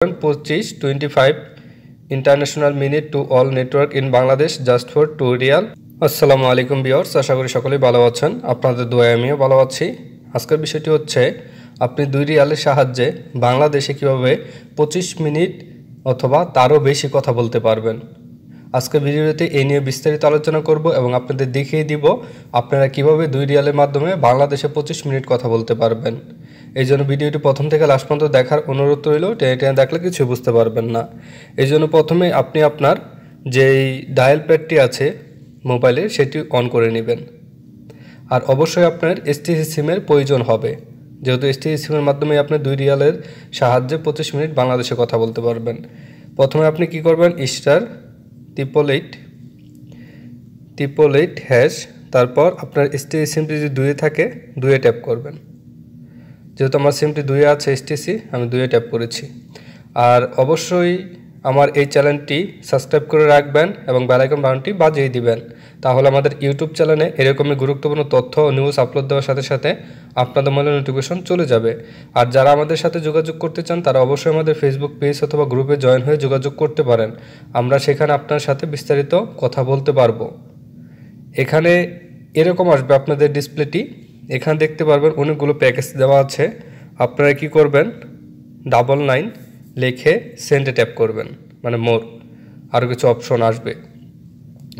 25 international minute to all network in Bangladesh just for 2 Real. আসসালামু আলাইকুম viewers, আশা করি সকলেই ভালো আছেন। আপনাদের দোয়ায় আমিও ভালো আছি। আজকের বিষয়টি হচ্ছে আপনি 2 রিয়ালের সাহায্যে বাংলাদেশে কীভাবে 25 মিনিট অথবা তারও বেশি কথা বলতে পারবেন। আজকের ভিডিওতে এই নিয়ে বিস্তারিত আলোচনা করব এবং আপনাদের দেখিয়ে দিব আপনারা কিভাবে 2 রিয়ালের মাধ্যমে বাংলাদেশে 25 মিনিট কথা বলতে পারবেন। এই জন্য ভিডিওটি প্রথম থেকে লাস্ট পর্যন্ত দেখার অনুরোধ রইল। টেনে টেনে দেখলে কিছু বুঝতে পারবেন না। এই জন্য প্রথমে আপনি আপনার যেই ডায়াল প্যাডটি আছে মোবাইলে সেটি অন করে নেবেন। আর অবশ্যই আপনার এসটিসি সিমের প্রয়োজন হবে, যেহেতু এসটিসি সিমের মাধ্যমে আপনি 2 রিয়ালের সাহায্যে 25 মিনিট বাংলাদেশে কথা বলতে পারবেন। প্রথমে আপনি কি করবেন, *888# তারপর আপনার এসটিসি সিমটি যদি 2 থাকে 2 ট্যাপ করবেন। যেহেতু আমার সিমটি 2 আছে এসটিসি, আমি 2 ট্যাপ করেছি। আর অবশ্যই আমার এই চ্যানেলটি সাবস্ক্রাইব করে রাখবেন এবং বেল আইকন বাটনটি বাজিয়ে দিবেন। তাহলে আমাদের ইউটিউব চ্যানেলে এরকমই গুরুত্বপূর্ণ তথ্য ও নিউজ আপলোড দেওয়ার সাথে সাথে আপনাদের মোবাইলে নোটিফিকেশন চলে যাবে। আর যারা আমাদের সাথে যোগাযোগ করতে চান তারা অবশ্যই আমাদের ফেসবুক পেজ অথবা গ্রুপে জয়েন হয়ে যোগাযোগ করতে পারেন। আমরা সেখানে আপনার সাথে বিস্তারিত কথা বলতে পারবো। এখানে এরকম আসবে আপনাদের ডিসপ্লেটি। এখানে দেখতে পারবেন অনেকগুলো প্যাকেজ দেওয়া আছে। আপনারা কি করবেন, 99 লিখে সেন্ডে ট্যাপ করবেন, মানে মোর আরও কিছু অপশন আসবে।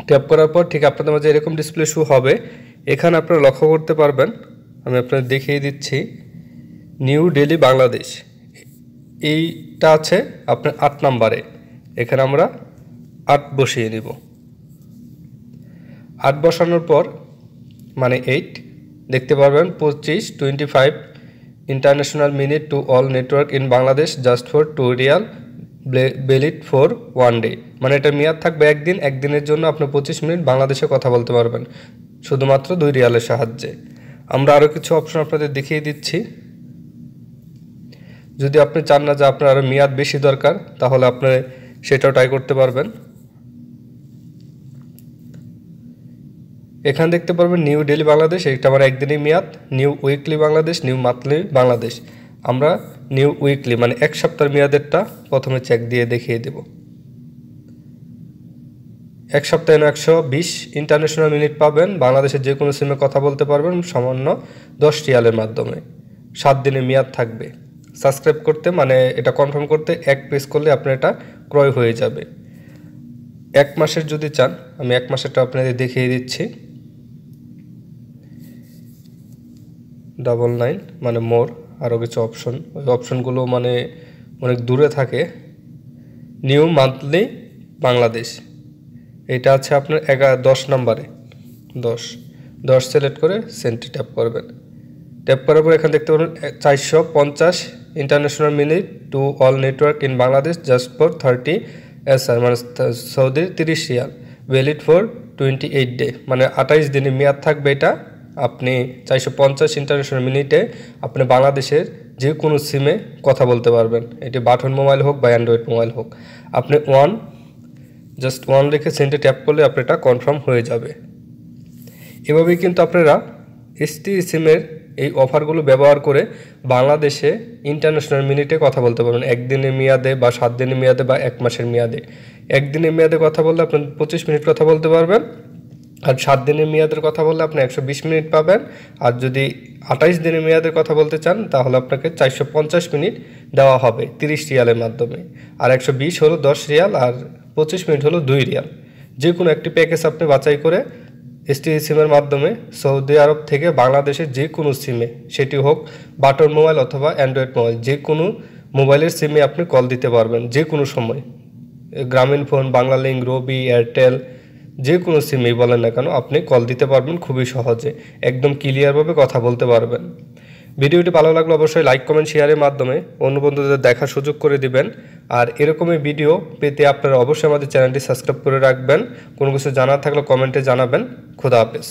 ট্যাপ করার পর ঠিক আপনাদের মাঝে এরকম ডিসপ্লে শো হবে। এখানে আপনারা লক্ষ্য করতে পারবেন, আমি আপনাদের দেখিয়ে দিচ্ছি, নিউ ডেলি বাংলাদেশ এইটা আছে আপনার 8 নম্বরে। এখানে আমরা 8 বসিয়ে নিব। 8 বসানোর পর মানে 8 দেখতে পারবেন 25 international minute to all network in Bangladesh just for 2 Real valid for 1 day. মানে এটা মেয়াদ থাকবে একদিন, একদিনের জন্য আপনি 25 মিনিট বাংলাদেশে কথা বলতে পারবেন শুধুমাত্র 2 রিয়ালের সাহায্যে। আমরা আরও কিছু অপশন আপনাদের দেখিয়ে দিচ্ছি। যদি আপনি চান না যে আপনার আরও মেয়াদ বেশি দরকার, তাহলে আপনি সেটাও ট্রাই করতে পারবেন। এখানে দেখতে পারবেন নিউ ডেলি বাংলাদেশ, এটা আমার একদিনের মেয়াদ। New weekly Bangladesh, new monthly Bangladesh. আমরা নিউ উইকলি মানে এক সপ্তাহের মেয়াদেরটা প্রথমে চেক দিয়ে দেখিয়ে দেব। এক সপ্তাহে 120 ইন্টারন্যাশনাল মিনিট পাবেন। বাংলাদেশের যে কোনো সিমে কথা বলতে পারবেন সামান্য 10 রিয়ালের মাধ্যমে। 7 দিনের মেয়াদ থাকবে। সাবস্ক্রাইব করতে মানে এটা কনফার্ম করতে 1 প্রেস করলে আপনার এটা ক্রয় হয়ে যাবে। 1 মাসের যদি চান, আমি 1 মাসেরটা আপনাদের দেখিয়ে দিচ্ছি। 99 মানে মোর আরও কিছু অপশন, ওই অপশনগুলো মানে অনেক দূরে থাকে। নিউ মান্থলি বাংলাদেশ এটা আছে আপনার 10 নম্বরে। 10 সিলেক্ট করে সেন্টে ট্যাপ করবেন। ট্যাপ করার পর এখানে দেখতে পাবেন 450 international minute to all network in Bangladesh just for 30 SR মানে সৌদির 30 রিয়াল ভ্যালিড ফর 28 ডে মানে 28 দিনের মেয়াদ থাকবে এটা। আপনি 450 ইন্টারন্যাশনাল মিনিটে আপনি বাংলাদেশের যে কোনো সিমে কথা বলতে পারবেন। এটি বাটন মোবাইল হোক বা অ্যান্ড্রয়েড মোবাইল হোক। আপনি জাস্ট 1 লিখে সেন্টে ট্যাপ করলে আপনার এটা কনফার্ম হয়ে যাবে। এভাবেই কিন্তু আপনারা এসটিসি সিমের এই অফারগুলো ব্যবহার করে বাংলাদেশে ইন্টারন্যাশনাল মিনিটে কথা বলতে পারবেন। একদিনের মেয়াদে বা 7 দিনের মেয়াদে বা 1 মাসের মেয়াদে। একদিনের মেয়াদে কথা বললে আপনি 25 মিনিট কথা বলতে পারবেন। আর 7 দিনের মেয়াদের কথা বললে আপনি 120 মিনিট পাবেন। আর যদি 28 দিনের মেয়াদের কথা বলতে চান তাহলে আপনাকে 450 মিনিট দেওয়া হবে 30 রিয়ালের মাধ্যমে। আর 120 হলো 10 রিয়াল আর 25 মিনিট হলো 2 রিয়াল। যে কোনো একটি প্যাকেজ আপনি বাছাই করে এসটিসি সিমের মাধ্যমে সৌদি আরব থেকে বাংলাদেশের যে কোনো সিমে, সেটি হোক বাটন মোবাইল অথবা অ্যান্ড্রয়েড মোবাইল, যে কোনো মোবাইলের সিমে আপনি কল দিতে পারবেন যে কোনো সময়। গ্রামীণ ফোন, বাংলালিংক, রবি, এয়ারটেল, যে কোনো সিমেই বলেন না কেন আপনি কল দিতে পারবেন খুবই সহজে, একদম ক্লিয়ারভাবে কথা বলতে পারবেন। ভিডিওটি ভালো লাগলে অবশ্যই লাইক, কমেন্ট, শেয়ারের মাধ্যমে অন্য বন্ধুদের দেখার সুযোগ করে দিবেন। আর এরকমই ভিডিও পেতে আপনারা অবশ্যই আমাদের চ্যানেলটি সাবস্ক্রাইব করে রাখবেন। কোনো কিছু জানার থাকলে কমেন্টে জানাবেন। খোদা হাফেজ।